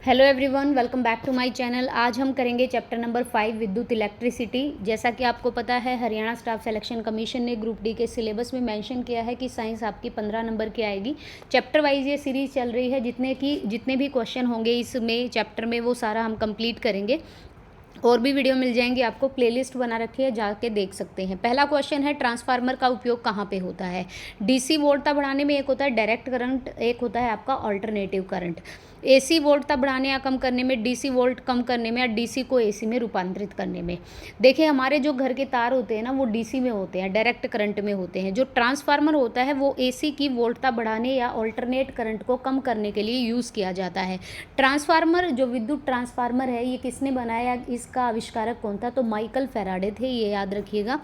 Hello everyone, welcome back to my channel. आज हम करेंगे चैप्टर नंबर 5 विद्युत इलेक्ट्रिसिटी। जैसा कि आपको पता है, हरियाणा स्टाफ सिलेक्शन कमीशन ने ग्रुप डी के सिलेबस में मेंशन किया है कि साइंस आपकी 15 नंबर की आएगी। चैप्टर वाइज ये सीरीज़ चल रही है। जितने भी क्वेश्चन होंगे इसमें चैप्टर में वो सारा हम कंप्लीट करेंगे। और भी वीडियो मिल जाएंगी आपको, प्लेलिस्ट बना रखी है, जाके देख सकते हैं। पहला क्वेश्चन है, ट्रांसफार्मर का उपयोग कहाँ पे होता है। डीसी वोल्टता बढ़ाने में एक होता है डायरेक्ट करंट, एक होता है आपका अल्टरनेटिव करंट। एसी वोल्टता बढ़ाने या कम करने में, डीसी वोल्ट कम करने में या डीसी को एसी में रूपांतरित करने में। देखिए, हमारे जो घर के तार होते हैं ना, वो डीसी में होते हैं, डायरेक्ट करंट में होते हैं। जो ट्रांसफार्मर होता है वो एसी की वोल्टता बढ़ाने या अल्टरनेट करंट को कम करने के लिए यूज़ किया जाता है। ट्रांसफार्मर, जो विद्युत ट्रांसफार्मर है, ये किसने बनाया, इसका आविष्कारक कौन था? तो माइकल फैराडे थे, ये याद रखिएगा।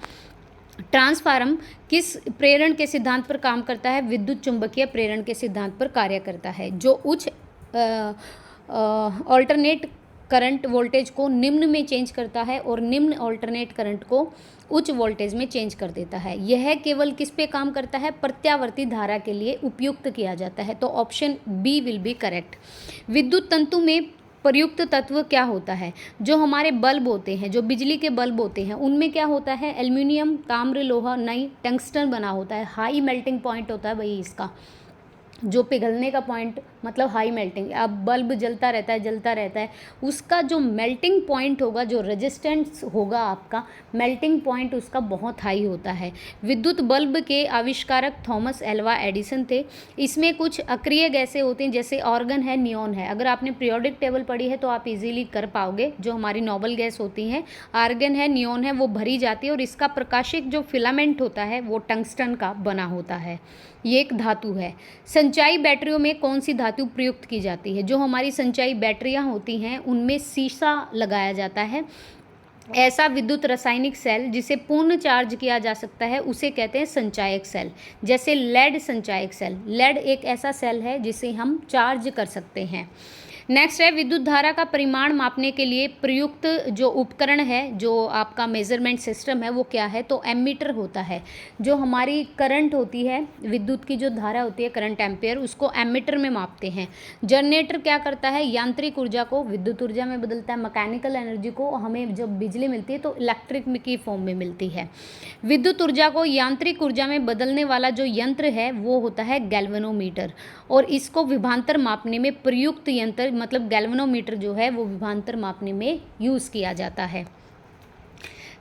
ट्रांसफार्मर किस प्रेरण के सिद्धांत पर काम करता है? विद्युत चुंबकीय प्रेरण के सिद्धांत पर कार्य करता है, जो उच्च अल्टरनेट करंट वोल्टेज को निम्न में चेंज करता है और निम्न अल्टरनेट करंट को उच्च वोल्टेज में चेंज कर देता है। यह केवल किस पे काम करता है? प्रत्यावर्ती धारा के लिए उपयुक्त किया जाता है। तो option B will be correct. विद्युत तंतु में प्रयुक्त तत्व क्या होता है? जो हमारे बल्ब होते हैं, जो बिजली के बल्ब होते हैं, उनमें क्या होता है? एल्युमिनियम, ताम्र, लोहा, नहीं, टंगस्टन बना होता है। हाई मेल्टिंग पॉइंट होता है भाई इसका, जो पिघलने का पॉइंट, मतलब हाई मेल्टिंग। अब बल्ब जलता रहता है, उसका जो मेल्टिंग पॉइंट होगा, जो रेजिस्टेंस होगा आपका, मेल्टिंग पॉइंट उसका बहुत हाई होता है। विद्युत बल्ब के आविष्कारक थॉमस एल्वा एडिसन थे। इसमें कुछ अक्रिय गैसें होती हैं, जैसे ऑर्गन है, नियॉन है। अगर आपने पीरियोडिक टेबल पढ़ी है तो आप इजीली कर पाओगे। जो हमारी नोबल गैस होती हैं, आर्गन है, नियॉन है, वो भरी जाती है और इसका प्रकाशिक जो फिलामेंट होता है वो टंगस्टन का बना होता है। ये एक धातु है। संचाई बैटरियों में कौन सी धातु प्रयुक्त की जाती है? जो हमारी संचाई बैटरियां होती हैं उनमें सीसा लगाया जाता है। ऐसा विद्युत रासायनिक सेल जिसे पूर्ण चार्ज किया जा सकता है उसे कहते हैं संचायक सेल। जैसे लेड संचायक सेल, लेड एक ऐसा सेल है जिसे हम चार्ज कर सकते हैं। नेक्स्ट है, विद्युत धारा का परिमाण मापने के लिए प्रयुक्त जो उपकरण है, जो आपका मेजरमेंट सिस्टम है, वो क्या है? तो एमीटर होता है। जो हमारी करंट होती है, विद्युत की जो धारा होती है, करंट एम्पेयर, उसको एमीटर में मापते हैं। जनरेटर क्या करता है? यांत्रिक ऊर्जा को विद्युत ऊर्जा में बदलता है। मैकेनिकल एनर्जी को हमें जब बिजली मिलती है तो इलेक्ट्रिक की फॉर्म में मिलती है। विद्युत ऊर्जा को यांत्रिक ऊर्जा में बदलने वाला जो यंत्र है वो होता है गैल्वेनोमीटर, और इसको विभवांतर मापने में प्रयुक्त यंत्र, मतलब गैल्वेनोमीटर जो है वो विभवांतर मापने में यूज़ किया जाता है।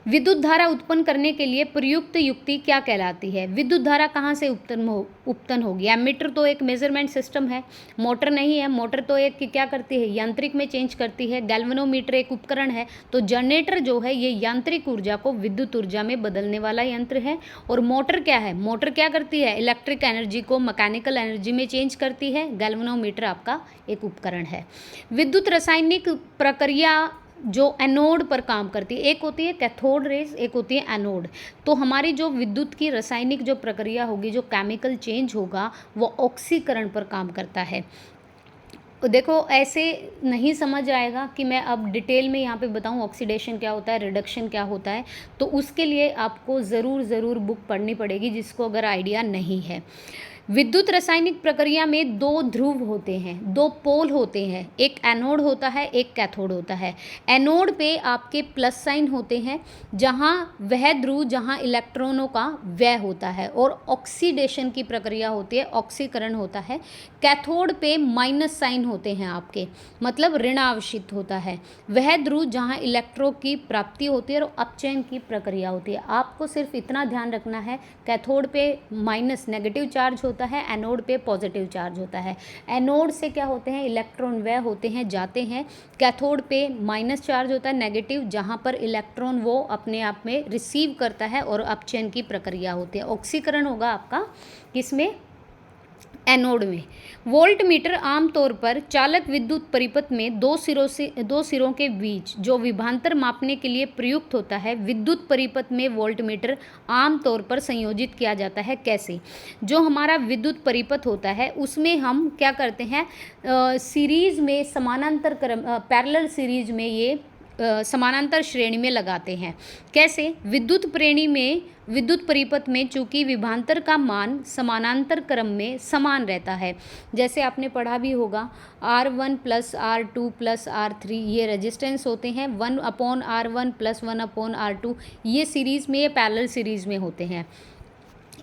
विद्युत धारा उत्पन्न करने के लिए प्रयुक्त युक्ति क्या कहलाती है? विद्युत धारा कहाँ से उत्पन्न होगी? एमीटर तो एक मेजरमेंट सिस्टम है, मोटर नहीं है। मोटर तो एक क्या करती है? यांत्रिक में चेंज करती है। गैल्वेनोमीटर एक उपकरण है। तो जनरेटर जो है ये यांत्रिक ऊर्जा को विद्युत ऊर्जा में बदलने वाला यंत्र है। और मोटर क्या है? मोटर क्या करती है? इलेक्ट्रिक एनर्जी को मैकेनिकल एनर्जी में चेंज करती है। गैल्वेनोमीटर आपका एक उपकरण है। विद्युत रासायनिक प्रक्रिया जो एनोड पर काम करती है, एक होती है कैथोड रेज, एक होती है एनोड। तो हमारी जो विद्युत की रासायनिक जो प्रक्रिया होगी, जो केमिकल चेंज होगा, वो ऑक्सीकरण पर काम करता है। देखो, ऐसे नहीं समझ आएगा कि मैं अब डिटेल में यहाँ पे बताऊँ ऑक्सीडेशन क्या होता है, रिडक्शन क्या होता है। तो उसके लिए आपको ज़रूर बुक पढ़नी पड़ेगी, जिसको अगर आइडिया नहीं है। विद्युत रासायनिक प्रक्रिया में दो ध्रुव होते हैं, दो पोल होते हैं, एक एनोड होता है, एक कैथोड होता है। एनोड पे आपके प्लस साइन होते हैं, जहाँ वह ध्रुव जहाँ इलेक्ट्रॉनों का व्यय होता है और ऑक्सीडेशन की प्रक्रिया होती है, ऑक्सीकरण होता है। कैथोड पे माइनस साइन होते हैं आपके, मतलब ऋणावेशित होता है। वह ध्रुव जहाँ इलेक्ट्रॉन की प्राप्ति होती है और अपचयन की प्रक्रिया होती है। आपको सिर्फ इतना ध्यान रखना है, कैथोड पे माइनस नेगेटिव चार्ज होता है, एनोड पे पॉजिटिव चार्ज होता है। एनोड से क्या होते हैं? इलेक्ट्रॉन व्यय होते हैं, जाते हैं। कैथोड पे माइनस चार्ज होता है, नेगेटिव, जहाँ पर इलेक्ट्रॉन वो अपने आप में रिसीव करता है और अपचयन की प्रक्रिया होती है। ऑक्सीकरण होगा आपका किसमें? एनोड में। वोल्ट मीटर आमतौर पर चालक विद्युत परिपथ में दो सिरों के बीच जो विभवांतर मापने के लिए प्रयुक्त होता है। विद्युत परिपथ में वोल्ट मीटर आमतौर पर संयोजित किया जाता है। कैसे? जो हमारा विद्युत परिपथ होता है उसमें हम क्या करते हैं, सीरीज में, समानांतर क्रम, पैरेलल सीरीज में ये समानांतर श्रेणी में लगाते हैं। कैसे? विद्युत परिपथ में चूंकि विभवांतर का मान समानांतर क्रम में समान रहता है, जैसे आपने पढ़ा भी होगा R1 plus R2 plus R3 ये रेजिस्टेंस होते हैं, 1/R1 प्लस 1/R2 ये सीरीज़ में, ये पैरेलल सीरीज़ में होते हैं।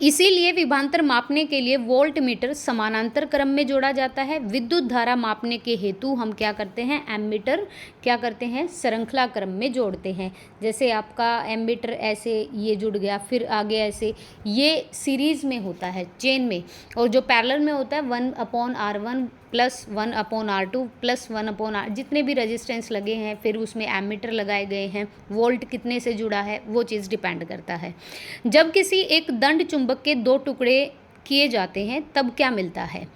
इसीलिए विभवांतर मापने के लिए वोल्ट मीटर समानांतर क्रम में जोड़ा जाता है। विद्युत धारा मापने के हेतु हम क्या करते हैं, एमीटर क्या करते हैं, श्रृंखला क्रम में जोड़ते हैं। जैसे आपका एमीटर ऐसे ये जुड़ गया, फिर आगे ऐसे, ये सीरीज़ में होता है, चेन में, और जो पैरेलल में होता है 1/R1 plus 1/R2 plus 1/R, जितने भी रेजिस्टेंस लगे हैं, फिर उसमें एमीटर लगाए गए हैं, वोल्ट कितने से जुड़ा है वो चीज़ डिपेंड करता है। जब किसी एक दंड चुंबक के 2 टुकड़े किए जाते हैं तब क्या मिलता है?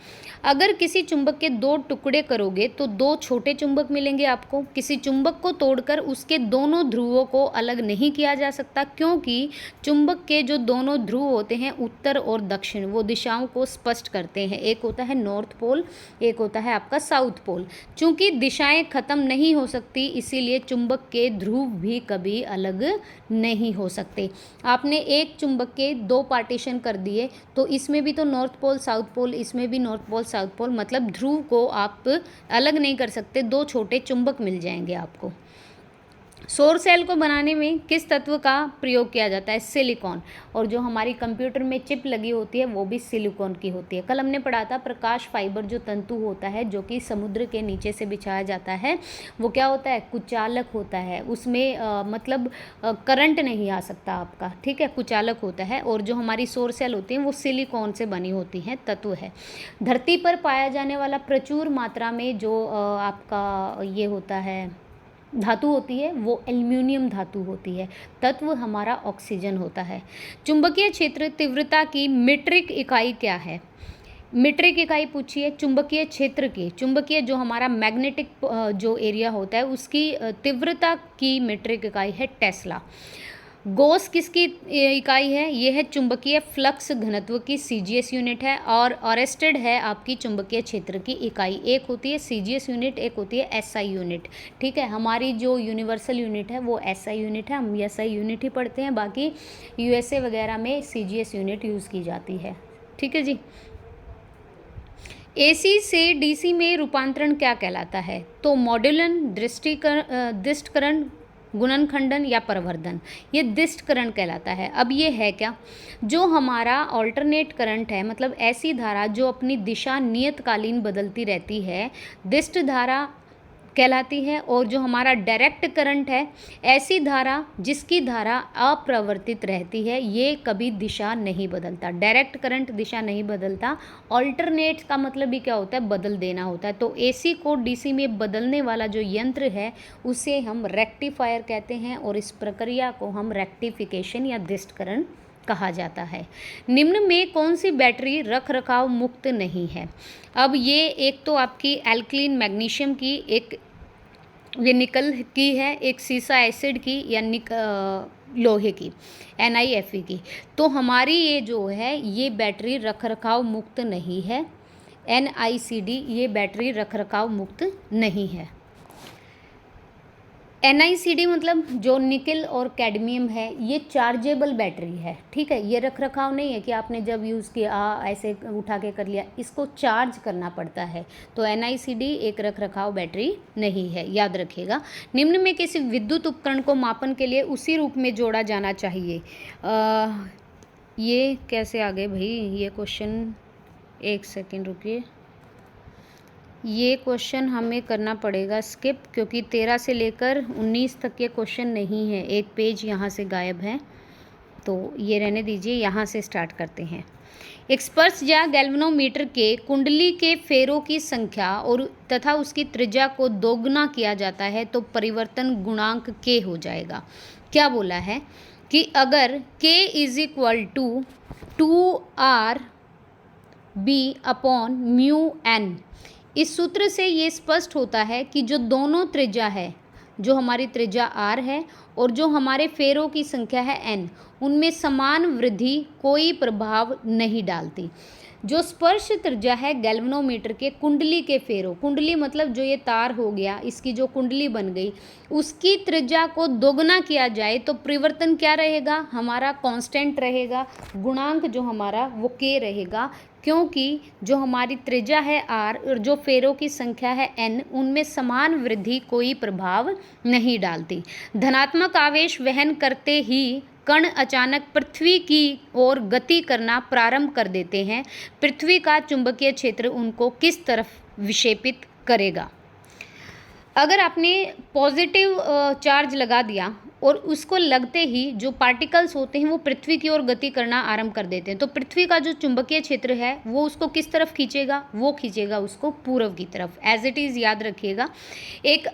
अगर किसी चुंबक के 2 टुकड़े करोगे तो 2 छोटे चुंबक मिलेंगे आपको। किसी चुंबक को तोड़कर उसके दोनों ध्रुवों को अलग नहीं किया जा सकता, क्योंकि चुंबक के जो दोनों ध्रुव होते हैं उत्तर और दक्षिण, वो दिशाओं को स्पष्ट करते हैं। एक होता है नॉर्थ पोल, एक होता है आपका साउथ पोल। चूंकि दिशाएं खत्म नहीं हो सकती, इसीलिए चुंबक के ध्रुव भी कभी अलग नहीं हो सकते। आपने एक चुंबक के 2 पार्टीशन कर दिए, तो इसमें भी तो नॉर्थ पोल साउथ पोल, इसमें भी नॉर्थ पोल साउथ पोल, मतलब ध्रुव को आप अलग नहीं कर सकते, 2 छोटे चुंबक मिल जाएंगे आपको। सौर सेल को बनाने में किस तत्व का प्रयोग किया जाता है? सिलिकॉन। और जो हमारी कंप्यूटर में चिप लगी होती है वो भी सिलिकॉन की होती है। कल हमने पढ़ा था प्रकाश फाइबर जो तंतु होता है, जो कि समुद्र के नीचे से बिछाया जाता है, वो क्या होता है, कुचालक होता है। उसमें मतलब करंट नहीं आ सकता आपका, ठीक है, कुचालक होता है। और जो हमारी सौर सेल होती हैं वो सिलिकॉन से बनी होती हैं, तत्व है। धरती पर पाया जाने वाला प्रचुर मात्रा में जो आपका ये होता है धातु होती है, वो एल्युमिनियम धातु होती है। तत्व हमारा ऑक्सीजन होता है। चुंबकीय क्षेत्र तीव्रता की मीट्रिक इकाई क्या है? मीट्रिक इकाई पूछिए चुंबकीय क्षेत्र की, चुंबकीय जो हमारा मैग्नेटिक जो एरिया होता है उसकी तीव्रता की मीट्रिक इकाई है टेस्ला। गॉस किसकी इकाई है? ये है चुंबकीय फ्लक्स घनत्व की सीजीएस यूनिट है। और ऑरेस्टेड है आपकी चुंबकीय क्षेत्र की इकाई। एक होती है सीजीएस यूनिट, एक होती है एसआई यूनिट, ठीक है। हमारी जो यूनिवर्सल यूनिट है वो एसआई यूनिट है, हम एसआई यूनिट ही पढ़ते हैं, बाकी यूएसए वगैरह में सीजीएस यूनिट यूज़ की जाती है, ठीक है जी। एसी से डीसी में रूपांतरण क्या कहलाता है? तो मॉड्यूलन, दृष्टिकरण, गुणनखंडन या प्रवर्धन, ये दृष्टिकरण कहलाता है। अब ये है क्या? जो हमारा ऑल्टरनेट करंट है, मतलब ऐसी धारा जो अपनी दिशा नियतकालीन बदलती रहती है, दृष्ट धारा कहलाती है। और जो हमारा डायरेक्ट करंट है, ऐसी धारा जिसकी धारा अप्रवर्तित रहती है, ये कभी दिशा नहीं बदलता। डायरेक्ट करंट दिशा नहीं बदलता। ऑल्टरनेट का मतलब भी क्या होता है? बदल देना होता है। तो एसी को डीसी में बदलने वाला जो यंत्र है उसे हम रेक्टिफायर कहते हैं, और इस प्रक्रिया को हम रेक्टिफिकेशन या दृष्टिकरण कहा जाता है। निम्न में कौन सी बैटरी रख रखाव मुक्त नहीं है? अब ये एक तो आपकी एल्कलीन मैग्नीशियम की, एक ये निकल की है, एक सीसा एसिड की या लोहे की NiFe की। तो हमारी ये जो है ये बैटरी रख रखाव मुक्त नहीं है। NiCd ये बैटरी रख रखाव मुक्त नहीं है। NiCd मतलब जो निकल और कैडमियम है, ये चार्जेबल बैटरी है, ठीक है। ये रख रखाव नहीं है कि आपने जब यूज़ किया ऐसे उठा के कर लिया, इसको चार्ज करना पड़ता है। तो NiCd एक रख रखाव बैटरी नहीं है, याद रखिएगा। निम्न में किसी विद्युत उपकरण को मापन के लिए उसी रूप में जोड़ा जाना चाहिए। ये कैसे आ गए भाई ये क्वेश्चन, एक सेकेंड रुकिए, ये क्वेश्चन हमें करना पड़ेगा स्किप, क्योंकि 13 से लेकर 19 तक के क्वेश्चन नहीं है, एक पेज यहाँ से गायब है, तो ये रहने दीजिए, यहाँ से स्टार्ट करते हैं। एक स्पर्श या गैल्वेनोमीटर के कुंडली के फेरों की संख्या और तथा उसकी त्रिज्या को दोगुना किया जाता है तो परिवर्तन गुणांक K हो जाएगा। क्या बोला है कि अगर K = 2RB/μN, इस सूत्र से ये स्पष्ट होता है कि जो दोनों त्रिज्या है, जो हमारी त्रिज्या R है और जो हमारे फेरों की संख्या है N, उनमें समान वृद्धि कोई प्रभाव नहीं डालती। जो स्पर्श त्रिज्या है गैल्वेनोमीटर के कुंडली के फेरों, कुंडली मतलब जो ये तार हो गया, इसकी जो कुंडली बन गई, उसकी त्रिज्या को दोगुना किया जाए तो परिवर्तन क्या रहेगा, हमारा कांस्टेंट रहेगा, गुणांक जो हमारा वो k रहेगा, क्योंकि जो हमारी त्रिज्या है r और जो फेरों की संख्या है n, उनमें समान वृद्धि कोई प्रभाव नहीं डालती। धनात्मक आवेश वहन करते ही कण अचानक पृथ्वी की ओर गति करना प्रारंभ कर देते हैं। पृथ्वी का चुंबकीय क्षेत्र उनको किस तरफ विक्षेपित करेगा। अगर आपने पॉजिटिव चार्ज लगा दिया और उसको लगते ही जो पार्टिकल्स होते हैं वो पृथ्वी की ओर गति करना आरंभ कर देते हैं, तो पृथ्वी का जो चुंबकीय क्षेत्र है वो उसको किस तरफ खींचेगा, वो खींचेगा उसको पूर्व की तरफ। एज इट इज़ याद रखिएगा। एक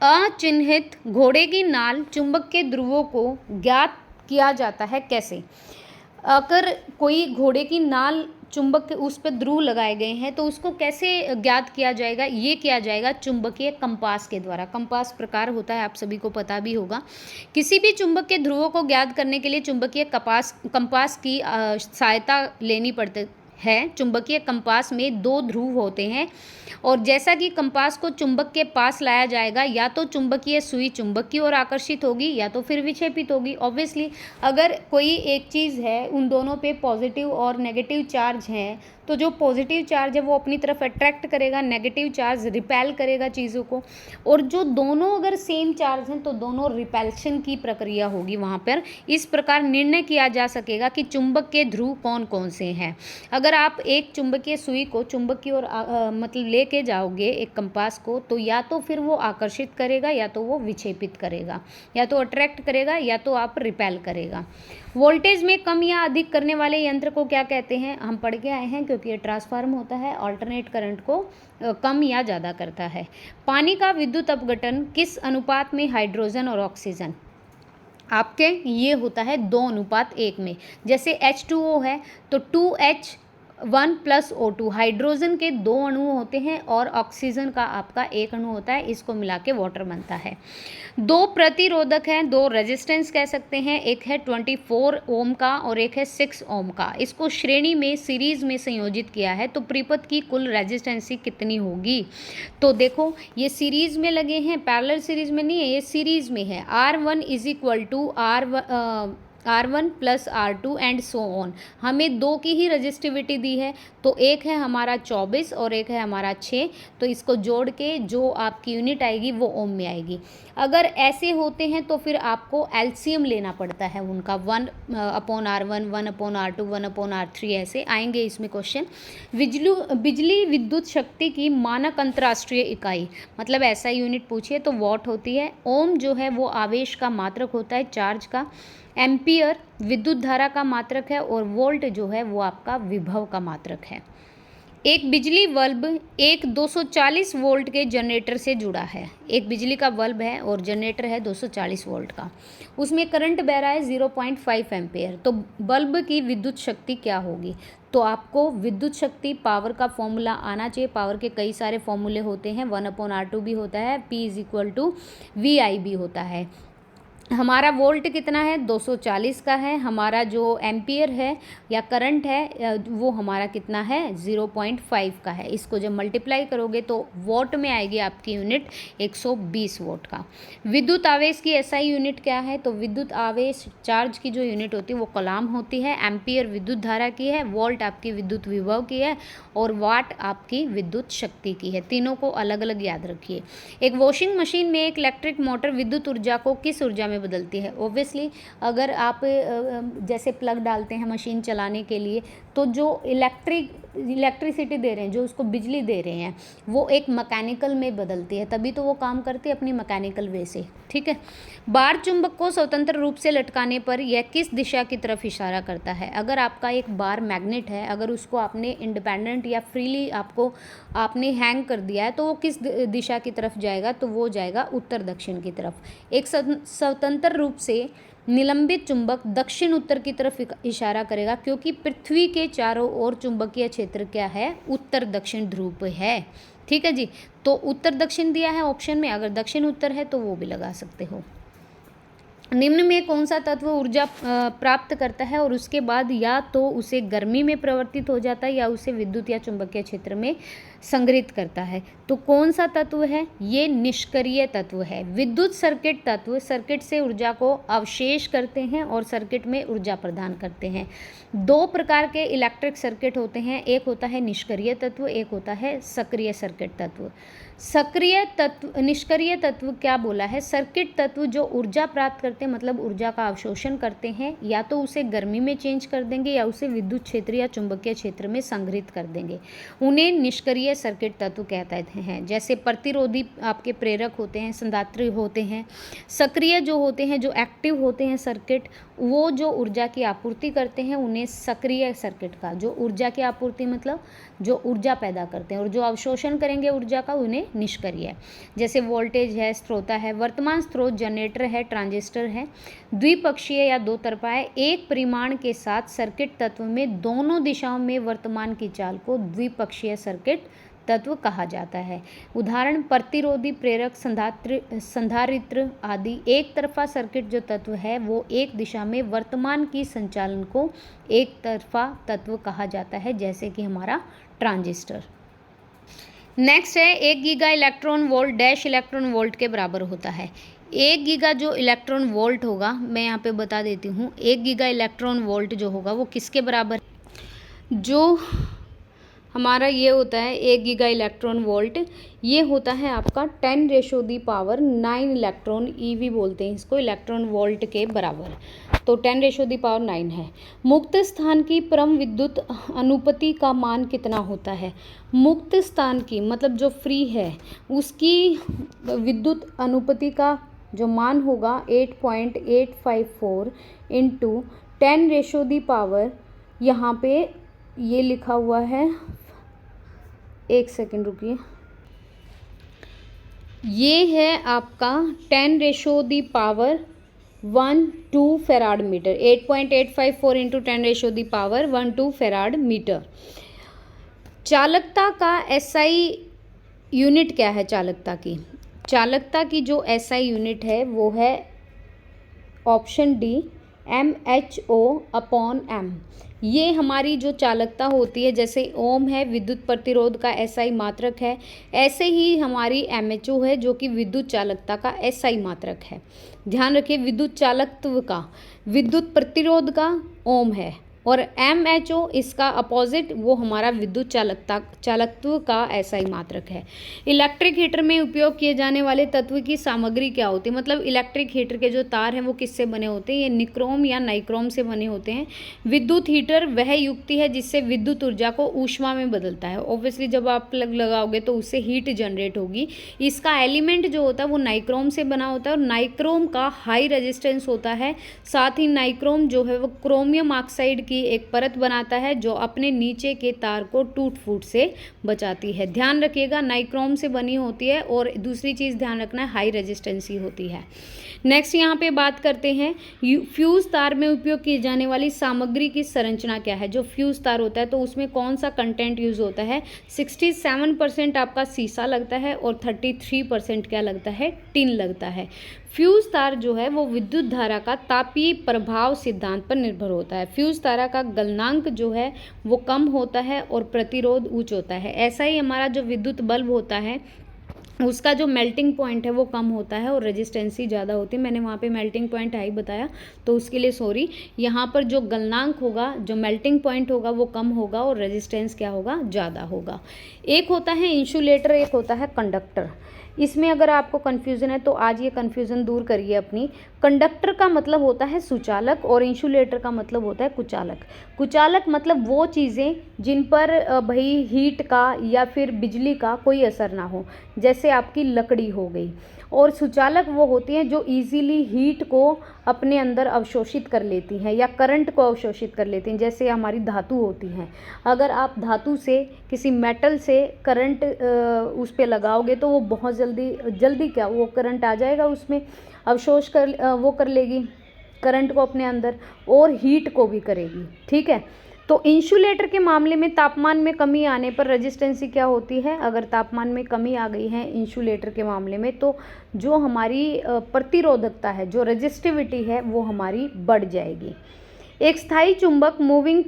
अचिन्हित घोड़े की नाल चुंबक के ध्रुवों को ज्ञात किया जाता है कैसे। अगर कोई घोड़े की नाल चुंबक के उस पर ध्रुव लगाए गए हैं तो उसको कैसे ज्ञात किया जाएगा, ये किया जाएगा चुंबकीय कंपास के द्वारा। कंपास प्रकार होता है, आप सभी को पता भी होगा। किसी भी चुंबक के ध्रुवों को ज्ञात करने के लिए चुंबकीय कंपास की सहायता लेनी पड़ती है। चुंबकीय कंपास में 2 ध्रुव होते हैं और जैसा कि कंपास को चुंबक के पास लाया जाएगा, या तो चुंबकीय सुई चुंबक की ओर आकर्षित होगी या तो फिर विक्षेपित होगी। ऑब्वियसली अगर कोई एक चीज़ है, उन दोनों पे पॉजिटिव और नेगेटिव चार्ज हैं, तो जो पॉजिटिव चार्ज है वो अपनी तरफ अट्रैक्ट करेगा, नेगेटिव चार्ज रिपेल करेगा चीज़ों को, और जो दोनों अगर सेम चार्ज हैं तो दोनों रिपेल्शन की प्रक्रिया होगी वहाँ पर। इस प्रकार निर्णय किया जा सकेगा कि चुंबक के ध्रुव कौन कौन से हैं। अगर आप एक चुंबकीय सुई को चुंबक की ओर मतलब लेके जाओगे एक कंपास को, तो या तो फिर वो आकर्षित करेगा या तो वो विक्षेपित करेगा, या तो अट्रैक्ट करेगा या तो आप रिपेल करेगा। वोल्टेज में कम या अधिक करने वाले यंत्र को क्या कहते हैं, हम पढ़ के आए हैं, क्योंकि ये ट्रांसफार्म होता है, अल्टरनेट करंट को कम या ज़्यादा करता है। पानी का विद्युत अपघटन किस अनुपात में, हाइड्रोजन और ऑक्सीजन, आपके ये होता है 2:1 में। जैसे H2O है तो 2H1 + O2, हाइड्रोजन के 2 अणु होते हैं और ऑक्सीजन का आपका 1 अणु होता है, इसको मिला के वाटर बनता है। 2 प्रतिरोधक हैं, 2 रेजिस्टेंस कह सकते हैं, एक है 24 ओम का और एक है 6 ओम का। इसको श्रेणी में सीरीज में संयोजित किया है तो परिपथ की कुल रेजिस्टेंसी कितनी होगी। तो देखो ये सीरीज में लगे हैं, पैरेलल सीरीज में नहीं है, ये सीरीज में है। R1 = R1 + R2 and so on. हमें 2 की ही रजिस्टिविटी दी है, तो एक है हमारा 24 और एक है हमारा 6, तो इसको जोड़ के जो आपकी यूनिट आएगी वो ओम में आएगी। अगर ऐसे होते हैं तो फिर आपको एलसीएम लेना पड़ता है उनका, 1/R1, 1/R2, 1/R3, ऐसे आएंगे इसमें क्वेश्चन। बिजली विद्युत शक्ति की मानक अंतर्राष्ट्रीय इकाई, मतलब ऐसा यूनिट पूछिए तो वॉट होती है। ओम जो है वो आवेश का मात्रक होता है, चार्ज का। एम्पियर विद्युत धारा का मात्रक है और वोल्ट जो है वो आपका विभव का मात्रक है। एक बिजली बल्ब एक 240 वोल्ट के जनरेटर से जुड़ा है। एक बिजली का बल्ब है और जनरेटर है 240 वोल्ट का, उसमें करंट बह रहा है 0.5 एम्पेयर। तो बल्ब की विद्युत शक्ति क्या होगी। तो आपको विद्युत शक्ति पावर का फॉर्मूला आना चाहिए। पावर के कई सारे फॉर्मूले होते हैं, 1/R2 भी होता है, P = VI भी होता है। हमारा वोल्ट कितना है, 240 का है। हमारा जो एम्पियर है या करंट है वो हमारा कितना है, 0.5 का है। इसको जब मल्टीप्लाई करोगे तो वॉट में आएगी आपकी यूनिट 120 वोट का। विद्युत आवेश की एसआई यूनिट क्या है, तो विद्युत आवेश चार्ज की जो यूनिट होती है वो कलाम होती है। एम्पियर विद्युत धारा की है, वोल्ट आपकी विद्युत विभव की है और वाट आपकी विद्युत शक्ति की है। तीनों को अलग अलग याद रखिए। एक वॉशिंग मशीन में एक इलेक्ट्रिक मोटर विद्युत ऊर्जा को किस ऊर्जा में बदलती है। ओब्वियसली अगर आप जैसे प्लग डालते हैं मशीन चलाने के लिए, तो जो इलेक्ट्रिसिटी दे रहे हैं, जो उसको बिजली दे रहे हैं, वो एक मैकेनिकल में बदलती है, तभी तो वो काम करती है अपनी मैकेनिकल वे से। ठीक है। बार चुंबक को स्वतंत्र रूप से लटकाने पर यह किस दिशा की तरफ इशारा करता है। अगर आपका एक बार मैग्नेट है, अगर उसको आपने इंडिपेंडेंट या फ्रीली आपने हैंग कर दिया है, तो वो किस दिशा की तरफ जाएगा, तो वो जाएगा उत्तर दक्षिण की तरफ। एक स्वतंत्र रूप से निलंबित चुंबक दक्षिण उत्तर की तरफ इशारा करेगा, क्योंकि पृथ्वी के चारों ओर चुंबकीय क्षेत्र क्या है, उत्तर दक्षिण ध्रुव पे है। ठीक है जी। तो उत्तर दक्षिण दिया है ऑप्शन में, अगर दक्षिण उत्तर है तो वो भी लगा सकते हो। निम्न में कौन सा तत्व ऊर्जा प्राप्त करता है और उसके बाद या तो उसे गर्मी में परिवर्तित हो जाता है या उसे विद्युत या चुंबकीय क्षेत्र में संग्रहित करता है? तो कौन सा तत्व है? ये निष्क्रिय तत्व है। विद्युत सर्किट तत्व सर्किट से ऊर्जा को अवशेष करते हैं और सर्किट में ऊर्जा प्रदान करते हैं। दो प्रकार के इलेक्ट्रिक सर्किट होते हैं, एक होता है निष्क्रिय तत्व, एक होता है सक्रिय सर्किट तत्व। सक्रिय तत्व, निष्क्रिय तत्व क्या बोला है? सर्किट तत्व जो ऊर्जा प्राप्त करते हैं, मतलब ऊर्जा का अवशोषण करते हैं, या तो उसे गर्मी में चेंज कर देंगे या उसे विद्युत क्षेत्र या चुंबकीय क्षेत्र में संग्रहित कर देंगे, उन्हें निष्क्रिय सर्किट तत्व कहते हैं। जैसे प्रतिरोधी आपके प्रेरक होते हैं, संधात्री होते हैं। सक्रिय जो होते हैं, जो एक्टिव होते हैं सर्किट, वो जो ऊर्जा की आपूर्ति करते हैं, उन्हें सक्रिय सर्किट का, जो ऊर्जा की आपूर्ति मतलब जो ऊर्जा पैदा करते हैं, और जो अवशोषण करेंगे ऊर्जा का, उन्हें निष्क्रिय। जैसे वोल्टेज है, स्रोत है, वर्तमान स्रोत, जनरेटर है, ट्रांजिस्टर है। द्विपक्षीय या दो तरफा है। एक परिमाण के साथ सर्किट तत्व में दोनों दिशाओं में वर्तमान की चाल को द्विपक्षीय सर्किट तत्व कहा जाता है। उदाहरण प्रतिरोधी, प्रेरक, संधारित्र आदि। एक तरफा सर्किट जो तत्व है वो एक दिशा में वर्तमान की संचालन को एक तरफा तत्व कहा जाता है, जैसे कि हमारा ट्रांजिस्टर। नेक्स्ट है 1 giga electron volt dash electron volt के बराबर होता है। 1 गीगा जो इलेक्ट्रॉन वोल्ट होगा, मैं यहाँ पे बता देती हूँ, 1 गीगा इलेक्ट्रॉन वोल्ट जो होगा वो किसके बराबर? जो हमारा ये होता है 1 गीगा इलेक्ट्रॉन वोल्ट, ये होता है आपका 10⁻⁹ इलेक्ट्रॉन, ईवी बोलते हैं इसको, इलेक्ट्रॉन वोल्ट के बराबर। तो 10⁻⁹ है। मुक्त स्थान की परम विद्युत अनुपति का मान कितना होता है? मुक्त स्थान की मतलब जो फ्री है, उसकी विद्युत अनुपति का जो मान होगा 8.854 इंटू 10⁻, यहाँ पे ये लिखा हुआ है, एक सेकेंड रुकिए, ये है आपका 10⁻12 farad metre. 8.854 into 10⁻12 farad metre. चालकता का एसआई यूनिट क्या है? चालकता की जो एसआई यूनिट है वो है ऑप्शन डी, mho/m। ये हमारी जो चालकता होती है, जैसे ओम है विद्युत प्रतिरोध का एसआई मात्रक है, ऐसे ही हमारी mho है जो कि विद्युत चालकता का एसआई मात्रक है। ध्यान रखिए, विद्युत चालकत्व का, विद्युत प्रतिरोध का ओम है, और mho इसका अपोजिट, वो हमारा विद्युत चालकत्व का एसआई मात्रक है। इलेक्ट्रिक हीटर में उपयोग किए जाने वाले तत्व की सामग्री क्या होती है? मतलब इलेक्ट्रिक हीटर के जो तार हैं वो किससे बने होते हैं? ये निक्रोम या नाइक्रोम से बने होते हैं। विद्युत हीटर वह युक्ति है जिससे विद्युत ऊर्जा को ऊष्मा में बदलता है। ऑब्वियसली जब आप प्लग लगाओगे तो उससे हीट जनरेट होगी। इसका एलिमेंट जो होता है वो नाइक्रोम से बना होता है, और नाइक्रोम का हाई रेजिस्टेंस होता है। साथ ही नाइक्रोम जो है वो क्रोमियम ऑक्साइड की एक परत बनाता है जो अपने नीचे के तार को टूट फूट से बचाती है। ध्यान रखिएगा, नाइक्रोम से बनी होती है, और दूसरी चीज़ ध्यान रखना है, हाई रेजिस्टेंसी होती है। नेक्स्ट यहाँ पे बात करते हैं फ्यूज तार में उपयोग की जाने वाली सामग्री की संरचना क्या है। जो फ्यूज तार होता है तो उसमें कौन सा कंटेंट यूज होता है? 67% आपका सीसा लगता है और 33% क्या लगता है? टिन लगता है। फ्यूज तार जो है वो विद्युत धारा का तापीय प्रभाव सिद्धांत पर निर्भर होता है। फ्यूज तारा का गलनांक जो है वो कम होता है और प्रतिरोध उच्च होता है। ऐसा ही हमारा जो विद्युत बल्ब होता है उसका जो मेल्टिंग पॉइंट है वो कम होता है और रेजिस्टेंसी ज़्यादा होती है। मैंने वहाँ पे मेल्टिंग पॉइंट हाई बताया तो उसके लिए सॉरी। यहाँ पर जो गलनांक होगा, जो मेल्टिंग पॉइंट होगा वो कम होगा और रेजिस्टेंस क्या होगा? ज़्यादा होगा। एक होता है इंसुलेटर, एक होता है कंडक्टर। इसमें अगर आपको कन्फ्यूज़न है तो आज ये कन्फ्यूज़न दूर करिए अपनी। कंडक्टर का मतलब होता है सुचालक और इंसुलेटर का मतलब होता है कुचालक। कुचालक मतलब वो चीज़ें जिन पर भाई हीट का या फिर बिजली का कोई असर ना हो, जैसे आपकी लकड़ी हो गई। और सुचालक वो होती हैं जो इजीली हीट को अपने अंदर अवशोषित कर लेती हैं या करंट को अवशोषित कर लेती हैं, जैसे हमारी धातु होती हैं। अगर आप धातु से, किसी मेटल से करंट उस पर लगाओगे तो वो बहुत जल्दी क्या वो करंट आ जाएगा, उसमें अवशोष कर वो कर लेगी करंट को अपने अंदर, और हीट को भी करेगी। ठीक है, तो इंसुलेटर के मामले में तापमान में कमी आने पर रेजिस्टेंसी क्या होती है? अगर तापमान में कमी आ गई है इंसुलेटर के मामले में तो जो हमारी प्रतिरोधकता है, जो रेजिस्टिविटी है, वो हमारी बढ़ जाएगी। एक स्थायी चुंबक मूविंग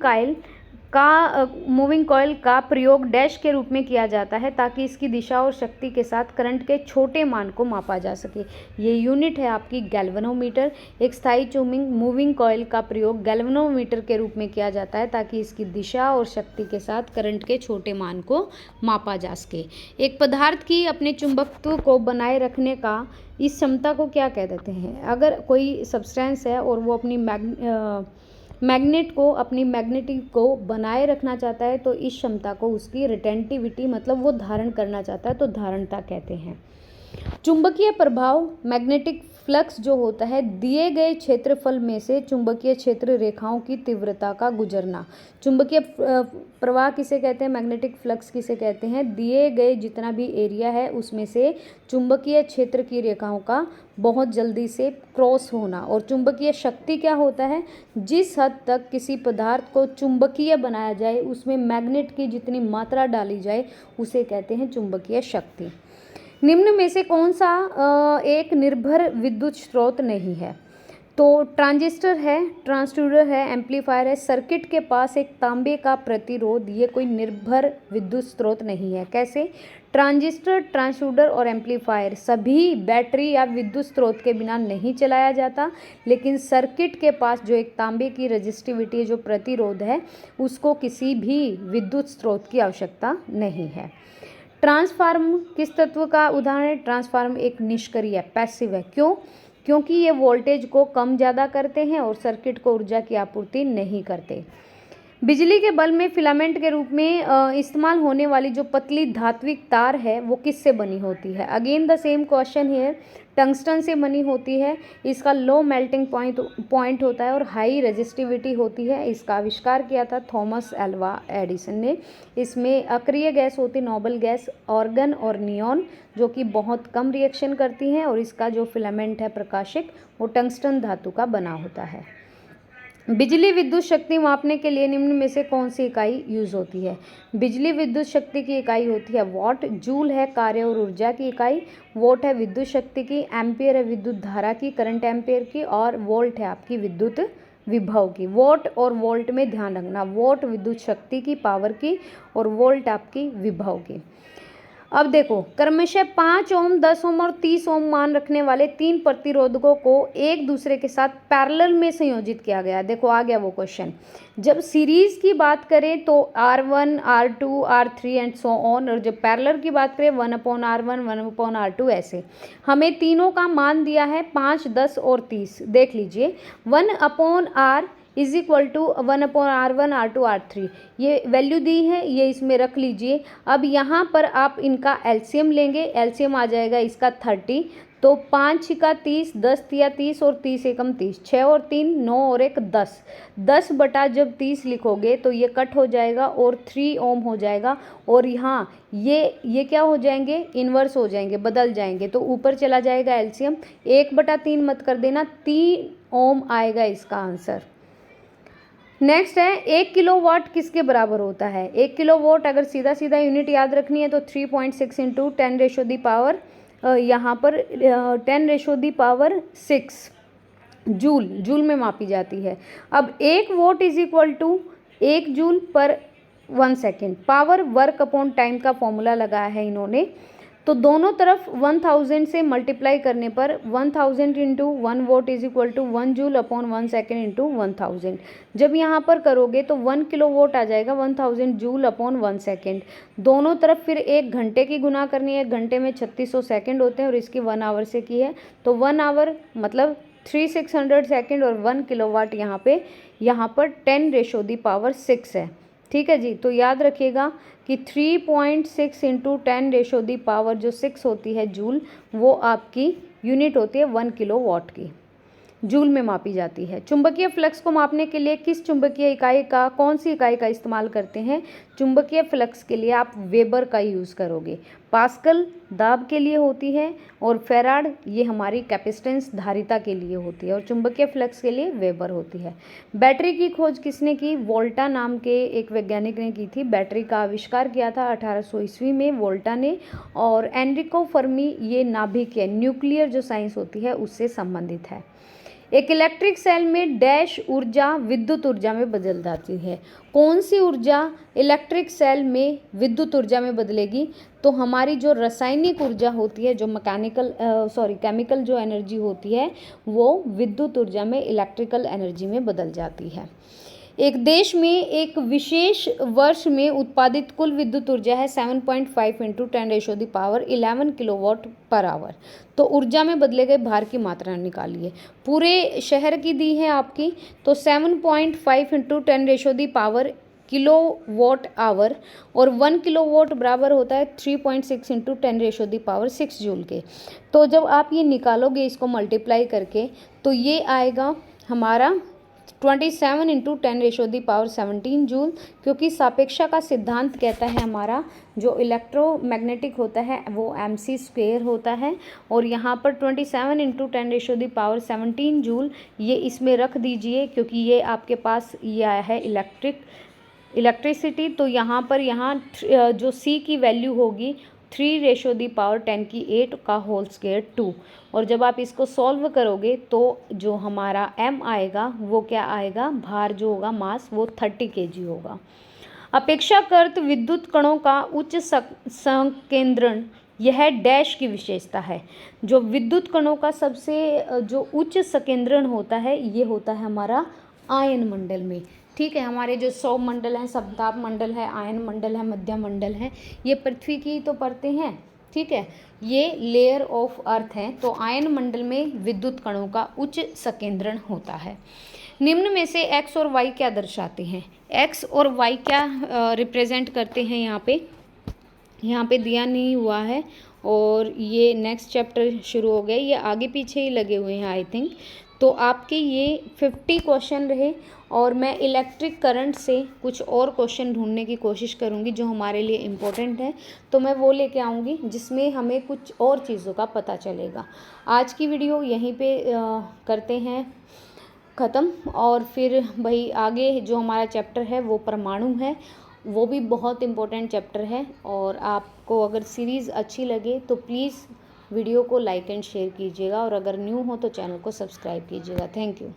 कॉइल का प्रयोग डैश के रूप में किया जाता है ताकि इसकी दिशा और शक्ति के साथ करंट के छोटे मान को मापा जा सके। ये यूनिट है आपकी गैल्वेनोमीटर। एक स्थायी मूविंग कॉइल का प्रयोग गैल्वेनोमीटर के रूप में किया जाता है ताकि इसकी दिशा और शक्ति के साथ करंट के छोटे मान को मापा जा सके। एक पदार्थ की अपने चुंबकत्व को बनाए रखने का इस क्षमता को क्या कह देते हैं? अगर कोई सब्सटेंस है और वो अपनी मैग्नेट को, अपनी मैग्नेटिक को बनाए रखना चाहता है तो इस क्षमता को उसकी रिटेंटिविटी, मतलब वो धारण करना चाहता है तो धारणता कहते हैं। चुंबकीय प्रभाव, मैग्नेटिक फ्लक्स जो होता है दिए गए क्षेत्रफल में से चुंबकीय क्षेत्र रेखाओं की तीव्रता का गुजरना। चुंबकीय प्रवाह किसे कहते हैं? मैग्नेटिक फ्लक्स किसे कहते हैं? दिए गए जितना भी एरिया है उसमें से चुंबकीय क्षेत्र की रेखाओं का बहुत जल्दी से क्रॉस होना। और चुंबकीय शक्ति क्या होता है? जिस हद तक किसी पदार्थ को चुंबकीय बनाया जाए उसमें मैग्नेट की जितनी मात्रा डाली जाए उसे कहते हैं चुंबकीय शक्ति। निम्न में से कौन सा एक निर्भर विद्युत स्रोत नहीं है? तो ट्रांजिस्टर है, ट्रांसड्यूसर है, एम्पलीफायर है। सर्किट के पास एक तांबे का प्रतिरोध, ये कोई निर्भर विद्युत स्रोत नहीं है। कैसे? ट्रांजिस्टर, ट्रांसड्यूसर और एम्पलीफायर सभी बैटरी या विद्युत स्रोत के बिना नहीं चलाया जाता, लेकिन सर्किट के पास जो एक तांबे की रेजिस्टिविटी, जो प्रतिरोध है, उसको किसी भी विद्युत स्रोत की आवश्यकता नहीं है। ट्रांसफार्म किस तत्व का उदाहरण है? ट्रांसफार्म एक निष्क्रिय, पैसिव है। क्यों? क्योंकि ये वोल्टेज को कम ज़्यादा करते हैं और सर्किट को ऊर्जा की आपूर्ति नहीं करते। बिजली के बल्ब में फिलामेंट के रूप में इस्तेमाल होने वाली जो पतली धात्विक तार है वो किससे बनी होती है? Again the same question here. Tungsten से बनी होती है। इसका लो मेल्टिंग पॉइंट होता है और हाई रेजिस्टिविटी होती है। इसका आविष्कार किया था थॉमस एल्वा एडिसन ने। इसमें अक्रिय गैस होती, नोबल गैस, ऑर्गन और नियॉन, जो कि बहुत कम रिएक्शन करती हैं। और इसका जो फिलामेंट है प्रकाशिक, वो टंगस्टन धातु का बना होता है। बिजली विद्युत शक्ति मापने के लिए निम्न में से कौन सी इकाई यूज होती है? बिजली विद्युत शक्ति की इकाई होती है वॉट। जूल है कार्य और ऊर्जा की इकाई। वोट है विद्युत शक्ति की। एम्पियर है विद्युत धारा की, करंट एम्पियर की। और वोल्ट है आपकी विद्युत विभव की। वोट और वोल्ट में ध्यान रखना, वोट विद्युत शक्ति की, पावर की, और वोल्ट आपकी विभव की। अब देखो, क्रमशः 5 ओम, 10 ओम और 30 ओम मान रखने वाले 3 प्रतिरोधकों को एक दूसरे के साथ पैरेलल में संयोजित किया गया। देखो आ गया वो क्वेश्चन। जब सीरीज की बात करें तो R1, R2, R3 and so on, और जब पैरेलल की बात करें 1/R1, 1/R2, ऐसे। हमें तीनों का मान दिया है 5, 10 और 30। देख लीजिए, 1/R is equal to 1/R1, R2, R3, ये वैल्यू दी है, ये इसमें रख लीजिए। अब यहाँ पर आप इनका एलसीएम लेंगे, एलसीएम आ जाएगा इसका 30। तो 5 छिका 30, 10 तिया 30 और 30 एकम 30, 6 और 3 9 और 1 10। 10 बटा जब 30 लिखोगे तो ये कट हो जाएगा और 3 ओम हो जाएगा। और यहाँ ये क्या हो जाएंगे? इन्वर्स हो जाएंगे, बदल जाएंगे। तो ऊपर चला जाएगा एलसीएम, 1/3 मत कर देना, 3 ओम आएगा इसका आंसर। नेक्स्ट है 1 किलोवाट किसके बराबर होता है? 1 किलोवाट अगर सीधा सीधा यूनिट याद रखनी है तो 3.6 इंटू 10⁻⁴, यहाँ पर 10⁻⁶ जूल में मापी जाती है। अब 1 volt is equal to 1 joule per 1 second. Power work upon time का फॉर्मूला लगाया है इन्होंने। तो दोनों तरफ 1000 से मल्टीप्लाई करने पर 1000 into 1 volt is equal to 1 joule upon 1 second into 1000। जब यहाँ पर करोगे तो 1 किलो वोट आ जाएगा 1000 जूल अपॉन 1 सेकेंड। दोनों तरफ फिर 1 घंटे की गुना करनी है। 1 घंटे में 3600 सेकेंड होते हैं और इसकी 1 आवर से की है। तो 1 आवर मतलब 3600 सेकेंड और 1 किलोवाट यहाँ पर 10⁻⁶ है। ठीक है जी। तो याद रखिएगा कि 3.6 इंटू 10⁻⁶ जो 6 होती है जूल, वो आपकी यूनिट होती है 1 किलोवाट की, जूल में मापी जाती है। चुंबकीय फ्लक्स को मापने के लिए किस चुंबकीय इकाई का, कौन सी इकाई का इस्तेमाल करते हैं? चुंबकीय फ्लक्स के लिए आप वेबर का यूज़ करोगे। पास्कल, दाब के लिए होती है, और फेराड ये हमारी कैपेसिटेंस धारिता के लिए होती है, और चुंबकीय फ्लक्स के लिए वेबर होती है। बैटरी की खोज किसने की? वोल्टा नाम के एक वैज्ञानिक ने की थी। बैटरी का आविष्कार किया था 1800 ईस्वी में वोल्टा ने। और एनरिको फर्मी ये नाभिक है, न्यूक्लियर जो साइंस होती है उससे संबंधित है। एक इलेक्ट्रिक सेल में डैश ऊर्जा विद्युत ऊर्जा में बदल जाती है। कौन सी ऊर्जा इलेक्ट्रिक सेल में विद्युत ऊर्जा में बदलेगी? तो हमारी जो रासायनिक ऊर्जा होती है, जो केमिकल जो एनर्जी होती है, वो विद्युत ऊर्जा में इलेक्ट्रिकल एनर्जी में बदल जाती है। एक देश में एक विशेष वर्ष में उत्पादित कुल विद्युत ऊर्जा है 7.5 × 10⁻11 किलोवाट पर आवर। तो ऊर्जा में बदले गए भार की मात्रा निकालिए। पूरे शहर की दी है आपकी, तो 7.5 × 10⁻⁴ किलोवाट आवर, और 1 किलोवाट बराबर होता है 3.6 × 10⁻⁶ जूल के। तो जब आप ये निकालोगे इसको मल्टीप्लाई करके, तो ये आएगा हमारा 27 × 10⁻17 जूल, क्योंकि सापेक्षा का सिद्धांत कहता है हमारा जो इलेक्ट्रोमैग्नेटिक होता है वो mc² होता है, और यहाँ पर 27 × 10⁻17 जूल ये इसमें रख दीजिए, क्योंकि ये आपके पास ये आया है इलेक्ट्रिसिटी। तो यहाँ पर जो c की वैल्यू होगी 3⁻10⁸ का होल स्क्वायर 2। और जब आप इसको सॉल्व करोगे तो जो हमारा m आएगा वो क्या आएगा? भार जो होगा मास वो 30 kg होगा। अपेक्षाकृत विद्युत कणों का उच्च संकेंद्रण यह डैश की विशेषता है। जो विद्युत कणों का सबसे जो उच्च संकेंद्रण होता है ये होता है हमारा आयन मंडल में। ठीक है, हमारे जो सौर मंडल हैं, समताप मंडल है, आयन मंडल है, मध्य मंडल है, ये पृथ्वी की तो परतें हैं। ठीक है, ये लेयर ऑफ अर्थ हैं। तो आयन मंडल में विद्युत कणों का उच्च संकेंद्रण होता है। निम्न में से x और y क्या दर्शाते हैं? x और y क्या रिप्रेजेंट करते हैं? यहाँ पे दिया नहीं हुआ है, और ये नेक्स्ट चैप्टर शुरू हो गया, ये आगे पीछे ही लगे हुए हैं आई थिंक। तो आपके ये 50 क्वेश्चन रहे, और मैं इलेक्ट्रिक करंट से कुछ और क्वेश्चन ढूंढने की कोशिश करूंगी जो हमारे लिए इम्पोर्टेंट है, तो मैं वो लेके आऊँगी जिसमें हमें कुछ और चीज़ों का पता चलेगा। आज की वीडियो यहीं पे करते हैं ख़त्म, और फिर भाई आगे जो हमारा चैप्टर है वो परमाणु है, वो भी बहुत इम्पोर्टेंट चैप्टर है। और आपको अगर सीरीज़ अच्छी लगे तो प्लीज़ वीडियो को लाइक एंड शेयर कीजिएगा, और अगर न्यू हो तो चैनल को सब्सक्राइब कीजिएगा। Thank you.